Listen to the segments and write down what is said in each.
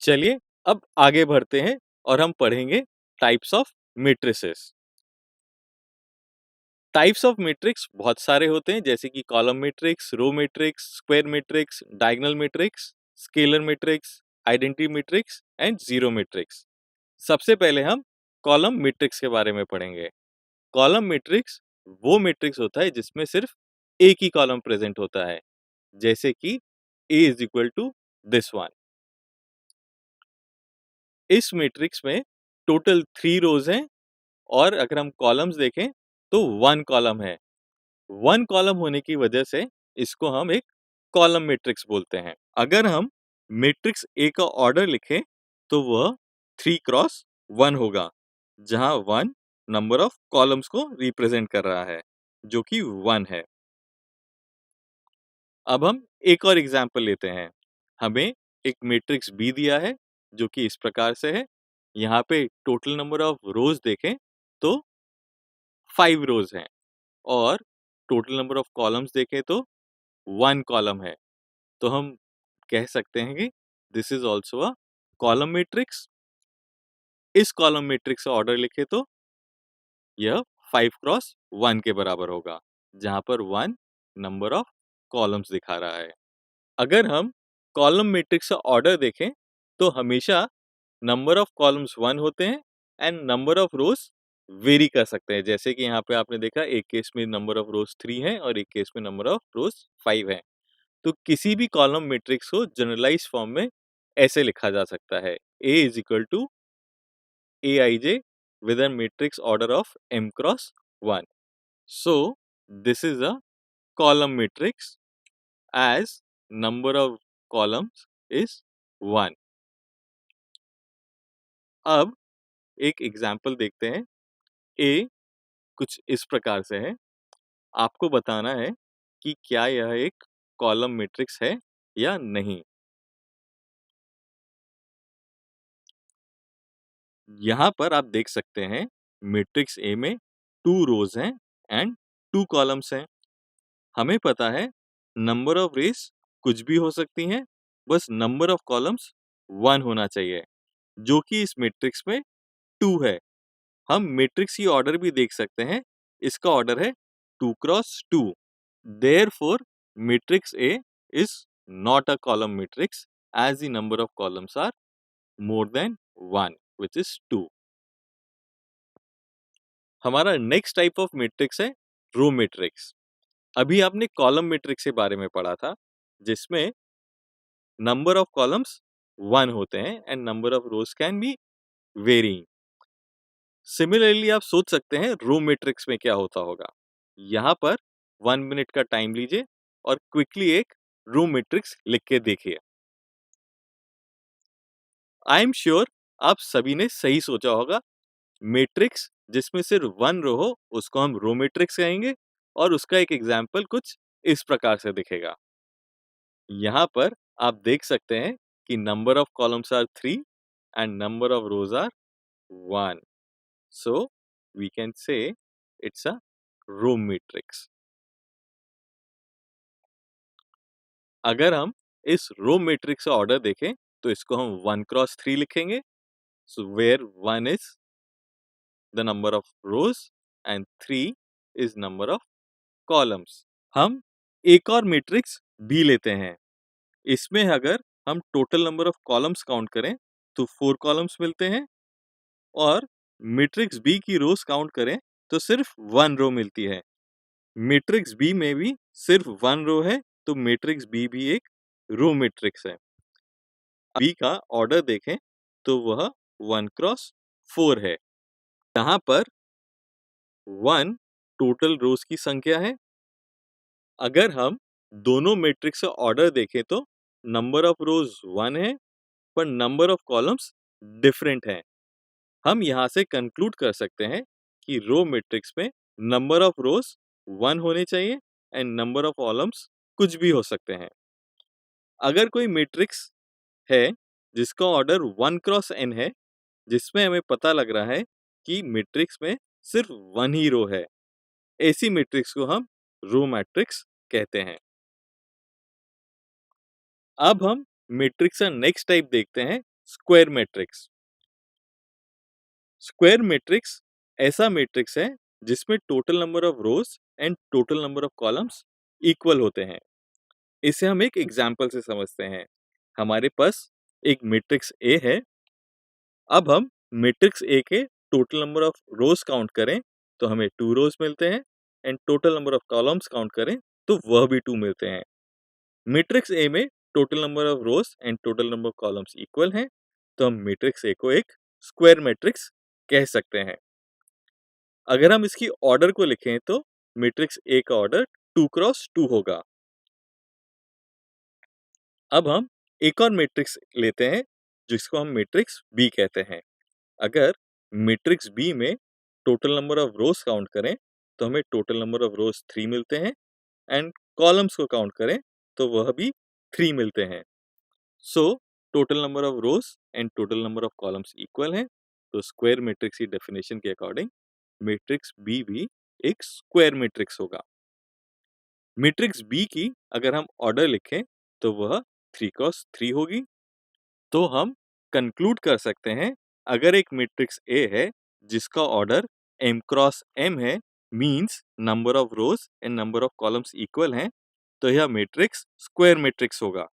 चलिए अब आगे बढ़ते हैं और हम पढ़ेंगे types of matrices. Types of matrix बहुत सारे होते हैं, जैसे कि column matrix, row matrix, square matrix, diagonal matrix, scalar matrix, identity matrix and zero matrix. सबसे पहले हम कॉलम मैट्रिक्स के बारे में पढ़ेंगे। कॉलम मैट्रिक्स वो मैट्रिक्स होता है जिसमें सिर्फ एक ही कॉलम प्रेजेंट होता है, जैसे कि A is equal to this one. इस मैट्रिक्स में टोटल 3 रोज हैं और अगर हम कॉलम्स देखें तो 1 कॉलम है। 1 कॉलम होने की वजह से इसको हम एक कॉलम मैट्रिक्स बोलते हैं। अगर हम मैट्रिक्स ए का ऑर्डर लिखें तो वह 3 क्रॉस 1 होगा, जहां 1 नंबर ऑफ कॉलम्स को रिप्रेजेंट कर रहा है, जो कि 1 है। अब हम एक और एग्जांपल लेते हैं। हमें एक मैट्रिक्स बी दिया है जो कि इस प्रकार से है। यहाँ पे टोटल नंबर ऑफ रोज देखें तो 5 रोज हैं और टोटल नंबर ऑफ कॉलम्स देखें तो 1 कॉलम है। तो हम कह सकते हैं कि this is also a column matrix. इस कॉलम मैट्रिक्स का ऑर्डर लिखे तो यह 5 क्रॉस 1 के बराबर होगा, जहां पर 1 नंबर ऑफ कॉलम्स दिखा रहा है। अगर हम कॉलम मैट्रिक्स का ऑर्डर देखें तो हमेशा नंबर ऑफ कॉलम्स 1 होते हैं and number of rose very कर सकते हैं। जैसे कि यहाँ पे आपने देखा, एक केस में नंबर ऑफ रोज 3 है और एक केस में नंबर ऑफ रोज 5 है। तो किसी भी कॉलम मैट्रिक्स को जनरलाइज फॉर्म में ऐसे लिखा जा सकता है: A is equal to Aij with a matrix order of m cross 1. So this is a column matrix as number of columns is 1. अब एक एग्जाम्पल देखते हैं। A कुछ इस प्रकार से है। आपको बताना है कि क्या यह एक कॉलम मैट्रिक्स है या नहीं। यहाँ पर आप देख सकते हैं मैट्रिक्स ए में 2 रोज हैं एंड 2 कॉलम्स हैं। हमें पता है नंबर ऑफ रेस कुछ भी हो सकती हैं, बस नंबर ऑफ कॉलम्स 1 होना चाहिए, जो कि इस मैट्रिक्स में 2 है। हम मैट्रिक्स की ऑर्डर भी देख सकते हैं। इसका ऑर्डर है 2 cross 2। Therefore, matrix A is not a column matrix as the number of columns are more than 1, which is 2. हमारा नेक्स्ट टाइप ऑफ मैट्रिक्स है रो मैट्रिक्स। अभी आपने कॉलम मैट्रिक्स के बारे में पढ़ा था, जिसमें नंबर ऑफ कॉलम्स 1 होते हैं and number of rows can be varying. Similarly आप सोच सकते हैं रो मैट्रिक्स में क्या होता होगा। यहाँ पर 1 मिनट का टाइम लीजिए और क्विकली एक रो मैट्रिक्स लिख के देखिए। आई एम श्योर आप सभी ने सही सोचा होगा। मैट्रिक्स जिसमें सिर्फ 1 रो हो उसको हम रो मैट्रिक्स कहेंगे और उसका एक एग्जाम्पल कुछ इस प्रकार से दिखेगा। यहाँ पर आप देख सकते हैं कि number of columns are 3 and number of rows are 1, so we can say it's a row matrix. अगर हम इस रो मैट्रिक्स का ऑर्डर देखें तो इसको हम 1 क्रॉस 3 लिखेंगे, so where 1 is the number of rows and 3 is number of columns. हम एक और मैट्रिक्स बी लेते हैं। इसमें अगर हम total number of columns count करें तो 4 कॉलम्स मिलते हैं और मैट्रिक्स बी की रोज काउंट करें तो सिर्फ 1 रो मिलती है। मैट्रिक्स बी में भी सिर्फ 1 रो है, तो मैट्रिक्स बी भी एक रो मैट्रिक्स है। बी का ऑर्डर देखें तो वह 1 क्रॉस 4 है, जहां पर 1 टोटल रोज की संख्या है। अगर हम दोनों मैट्रिक्स का ऑर्डर देखें तो नंबर ऑफ रोज 1 है पर नंबर ऑफ कॉलम्स डिफरेंट हैं। हम यहाँ से कंक्लूड कर सकते हैं कि रो मैट्रिक्स में नंबर ऑफ रोज 1 होने चाहिए एंड नंबर ऑफ कॉलम्स कुछ भी हो सकते हैं। अगर कोई मैट्रिक्स है जिसका ऑर्डर 1 क्रॉस n है, जिसमें हमें पता लग रहा है कि मैट्रिक्स में सिर्फ 1 ही रो है, ऐसी मैट्रिक्स को हम रो मैट्रिक्स कहते हैं। अब हम मैट्रिक्स का नेक्स्ट टाइप देखते हैं, स्क्वायर मैट्रिक्स। स्क्वायर मैट्रिक्स ऐसा मैट्रिक्स है जिसमें total number of rows and total number of columns equal होते हैं। इसे हम एक एग्जांपल से समझते हैं। हमारे पास एक मैट्रिक्स ए है। अब हम मैट्रिक्स ए के total number of rose count करें तो हमें 2 रोज मिलते हैं and total number of columns count करें तो वह भी 2 मिलते हैं। मैट्रिक्स ए में total number of rows and total number of columns equal हैं, तो हम मैट्रिक्स ए को एक स्क्वायर मैट्रिक्स कह सकते हैं। अगर हम इसकी ऑर्डर को लिखें तो मैट्रिक्स ए का ऑर्डर 2 क्रॉस 2 होगा। अब हम एक और मैट्रिक्स लेते हैं जिसको हम मैट्रिक्स बी कहते हैं। अगर मैट्रिक्स बी में total number of rose count करें तो हमें टोटल नंबर ऑफ रोज 3 मिलते हैं एंड कॉलम्स को काउंट करें तो वह भी 3 मिलते हैं। So total number of rows and total number of columns equal हैं, तो स्क्वायर मैट्रिक्स की डेफिनेशन के अकॉर्डिंग मैट्रिक्स बी भी एक स्क्वायर मैट्रिक्स होगा। मैट्रिक्स बी की अगर हम ऑर्डर लिखें तो वह 3 क्रॉस 3 होगी। तो हम कंक्लूड कर सकते हैं, अगर एक मैट्रिक्स ए है जिसका ऑर्डर m क्रॉस m है, means number of rows and number of columns equal हैं, तो यह मैट्रिक्स स्क्वायर मैट्रिक्स होगा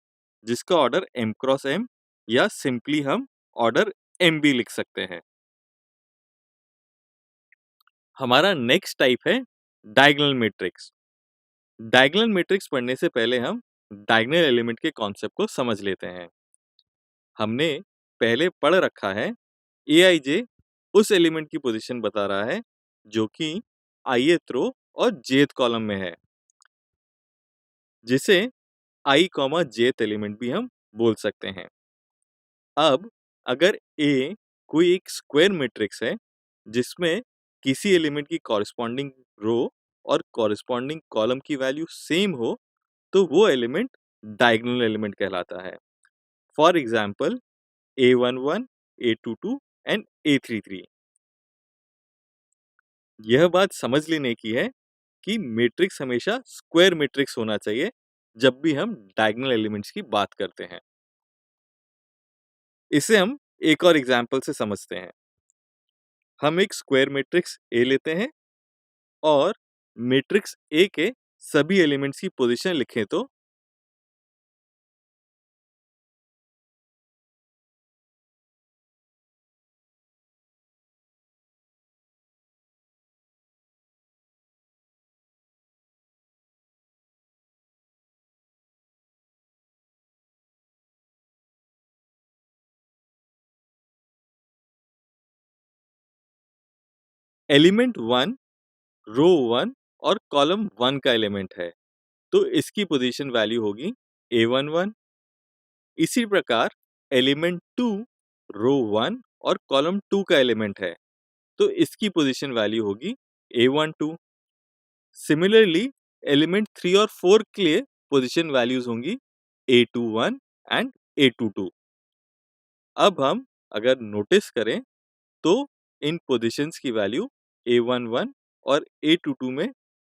जिसका ऑर्डर m क्रॉस m या सिंपली हम ऑर्डर m भी लिख सकते हैं। हमारा नेक्स्ट टाइप है डायगोनल मैट्रिक्स। डायगोनल मैट्रिक्स पढ़ने से पहले हम डायगोनल एलिमेंट के कॉन्सेप्ट को समझ लेते हैं। हमने पहले पढ़ रखा है aij उस एलिमेंट की पोजीशन बता रहा है जो कि ith रो और jth कॉलम में है, जिसे i jth एलिमेंट भी हम बोल सकते हैं। अब अगर A कोई एक स्क्वायर मैट्रिक्स है जिसमें किसी एलिमेंट की कॉरस्पॉन्डिंग रो और कॉरस्पॉन्डिंग कॉलम की वैल्यू सेम हो, तो वो एलिमेंट डायगोनल एलिमेंट कहलाता है। For example A11, A22 and A33। यह बात समझ लेने की है कि मैट्रिक्स हमेशा स्क्वायर मैट्रिक्स होना चाहिए जब भी हम डायगोनल एलिमेंट्स की बात करते हैं। इसे हम एक और एग्जांपल से समझते हैं। हम एक स्क्वायर मैट्रिक्स ए लेते हैं और मैट्रिक्स ए के सभी एलिमेंट्स की पोजीशन लिखें तो एलिमेंट 1 रो 1 और कॉलम 1 का एलिमेंट है, तो इसकी पोजीशन वैल्यू होगी A11। इसी प्रकार एलिमेंट 2 रो 1 और कॉलम 2 का एलिमेंट है, तो इसकी पोजीशन वैल्यू होगी A12। सिमिलरली एलिमेंट 3 और 4 के लिए पोजीशन वैल्यूज होंगी A21 एंड A22। अब हम अगर नोटिस करें तो इन पोजीशंस की वैल्यू A11 और A22 में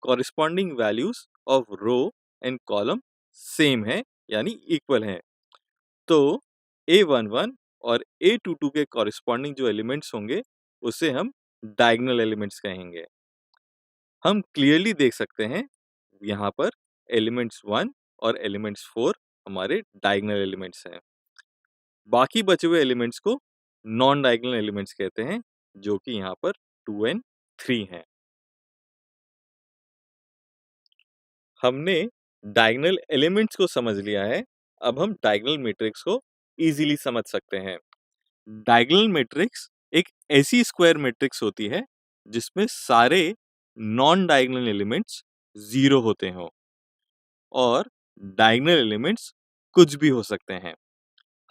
corresponding values of row and column same है, यानी इक्वल हैं। तो A11 और A22 के कॉरिस्पॉन्डिंग जो एलिमेंट्स होंगे उसे हम डायगोनल एलिमेंट्स कहेंगे। हम क्लियरली देख सकते हैं यहाँ पर एलिमेंट्स 1 और एलिमेंट्स 4 हमारे डायगोनल एलिमेंट्स हैं। बाकी बचे हुए एलिमेंट्स को नॉन डायगोनल एलिमेंट्स कहते हैं, जो कि यहाँ पर 2 एंड 3 हैं। हमने डायगोनल एलिमेंट्स को समझ लिया है, अब हम डायगोनल मैट्रिक्स को इजीली समझ सकते हैं। डायगोनल मैट्रिक्स एक ऐसी स्क्वायर मैट्रिक्स होती है जिसमें सारे नॉन डायगोनल एलिमेंट्स 0 होते हों और डायगोनल एलिमेंट्स कुछ भी हो सकते हैं।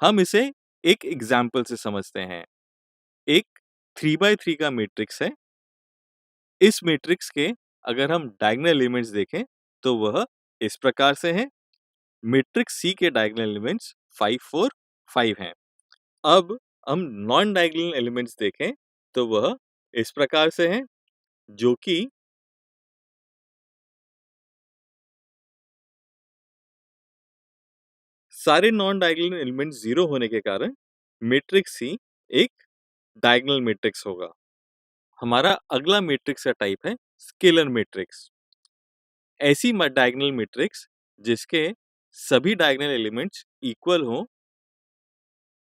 हम इसे एक एग्जाम्पल से समझते हैं। एक 3x3 का मैट्रिक्स है। इस मैट्रिक्स के अगर हम डायगोनल एलिमेंट्स देखें तो वह इस प्रकार से हैं। मैट्रिक्स सी के डायगोनल एलिमेंट्स 5 4 5 हैं। अब हम नॉन डायगोनल एलिमेंट्स देखें तो वह इस प्रकार से हैं, जो कि सारे नॉन डायगोनल एलिमेंट्स 0 होने के कारण मैट्रिक्स सी एक डायगोनल मैट्रिक्स होगा। हमारा अगला मैट्रिक्स का टाइप है स्केलर मैट्रिक्स। ऐसी डायगोनल मैट्रिक्स जिसके सभी डायगोनल एलिमेंट्स इक्वल हों,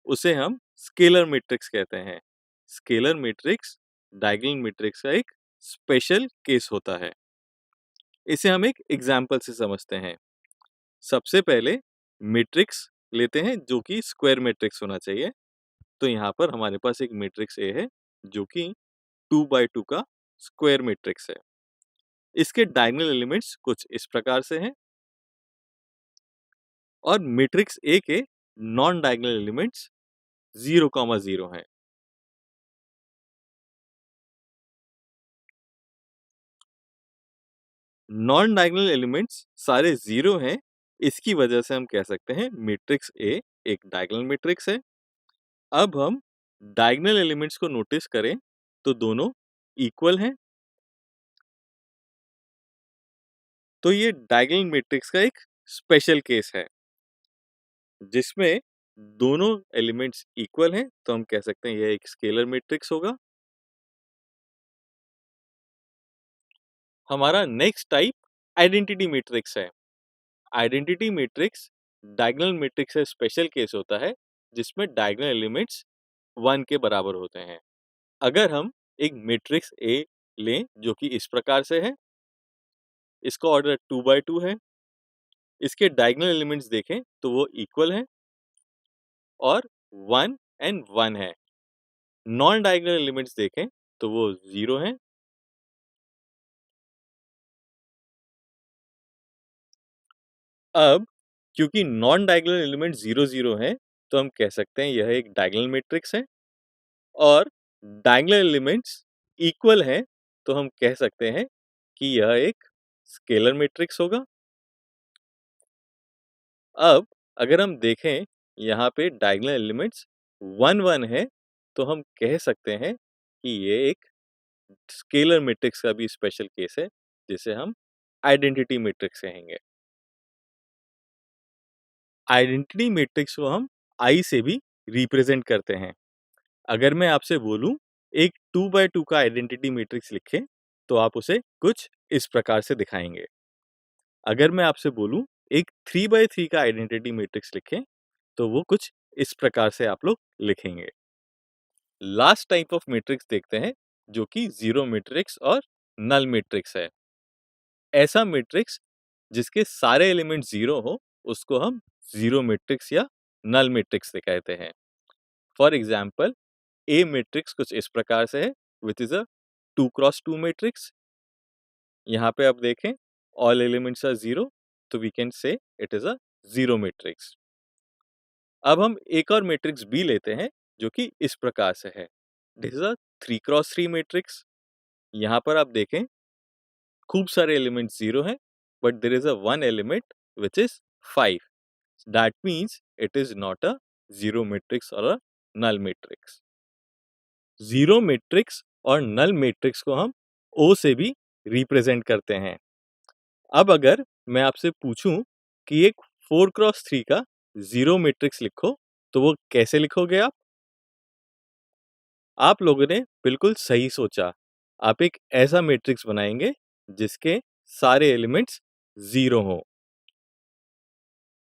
उसे हम स्केलर मैट्रिक्स कहते हैं। स्केलर मैट्रिक्स डायगोनल मैट्रिक्स का एक स्पेशल केस होता है। इसे हम एक एग्जांपल से समझते हैं। सबसे पहले मैट्रिक्स लेते हैं जो कि स्क्वायर मैट्रिक्स होना चाहिए। तो यहाँ पर हमारे पास एक मैट्रिक्स ए है जो कि 2 बाय 2 का स्क्वायर मैट्रिक्स है। इसके डायगोनल एलिमेंट्स कुछ इस प्रकार से हैं और मैट्रिक्स ए के नॉन डायगोनल एलिमेंट्स 0,0 हैं। नॉन डायगोनल एलिमेंट्स सारे 0 हैं, इसकी वजह से हम कह सकते हैं मैट्रिक्स ए एक डायगोनल मैट्रिक्स है। अब हम डायगोनल एलिमेंट्स को नोटिस करें तो दोनों इक्वल हैं। तो ये डायगोनल मैट्रिक्स का एक स्पेशल केस है जिसमें दोनों एलिमेंट्स इक्वल हैं, तो हम कह सकते हैं यह एक स्केलर मैट्रिक्स होगा। हमारा नेक्स्ट टाइप आइडेंटिटी मैट्रिक्स है। आइडेंटिटी मैट्रिक्स डायगोनल मैट्रिक्स का स्पेशल केस होता है जिसमें डायगोनल एलिमेंट्स 1 के बराबर होते हैं। अगर हम एक मैट्रिक्स ए लें जो कि इस प्रकार से है, इसका ऑर्डर 2 बाय 2 है, इसके डायगोनल एलिमेंट्स देखें तो वो इक्वल हैं और 1 एंड 1 है। नॉन डायगोनल एलिमेंट्स देखें तो वो 0 हैं। अब क्योंकि नॉन डायगोनल एलिमेंट 0 0 हैं, तो हम कह सकते हैं यह एक डायगोनल मैट्रिक्स है और डायगोनल एलिमेंट्स इक्वल हैं, तो हम कह सकते हैं कि यह एक स्केलर मैट्रिक्स होगा। अब अगर हम देखें यहाँ पे डायगोनल एलिमेंट्स 1 1 है, तो हम कह सकते हैं कि ये एक स्केलर मैट्रिक्स का भी स्पेशल केस है जिसे हम आइडेंटिटी मैट्रिक्स कहेंगे। आइडेंटिटी मैट्रिक्स को हम आई से भी रिप्रेजेंट करते हैं। अगर मैं आपसे बोलूं एक 2 बाय 2 का आइडेंटिटी मैट्रिक्स लिखें तो आप उसे कुछ इस प्रकार से दिखाएंगे। अगर मैं आपसे बोलूं एक 3 बाय 3 का आइडेंटिटी मैट्रिक्स लिखें तो वो कुछ इस प्रकार से आप लोग लिखेंगे। लास्ट टाइप ऑफ मैट्रिक्स देखते हैं जो कि जीरो मैट्रिक्स और नल मैट्रिक्स है। ऐसा मैट्रिक्स जिसके सारे एलिमेंट 0 हो उसको हम जीरो मैट्रिक्स या नल मैट्रिक्स कहते हैं। फॉर एग्जाम्पल ए मैट्रिक्स कुछ इस प्रकार से है which is a 2x2 matrix. यहाँ पे आप देखें ऑल एलिमेंट्स आर 0, तो we can say it is a zero matrix. अब हम एक और मैट्रिक्स बी लेते हैं जो कि इस प्रकार से है, this is a 3x3 matrix. यहाँ पर आप देखें खूब सारे एलिमेंट्स 0 हैं but there is a one element which is 5, that means it is not a zero matrix और a null matrix. Zero matrix और नल मैट्रिक्स को हम ओ से भी रिप्रेजेंट करते हैं। अब अगर मैं आपसे पूछूं कि एक 4x3 का जीरो मैट्रिक्स लिखो तो वो कैसे लिखोगे आप लोगों ने बिल्कुल सही सोचा। आप एक ऐसा मैट्रिक्स बनाएंगे जिसके सारे एलिमेंट्स 0 हों।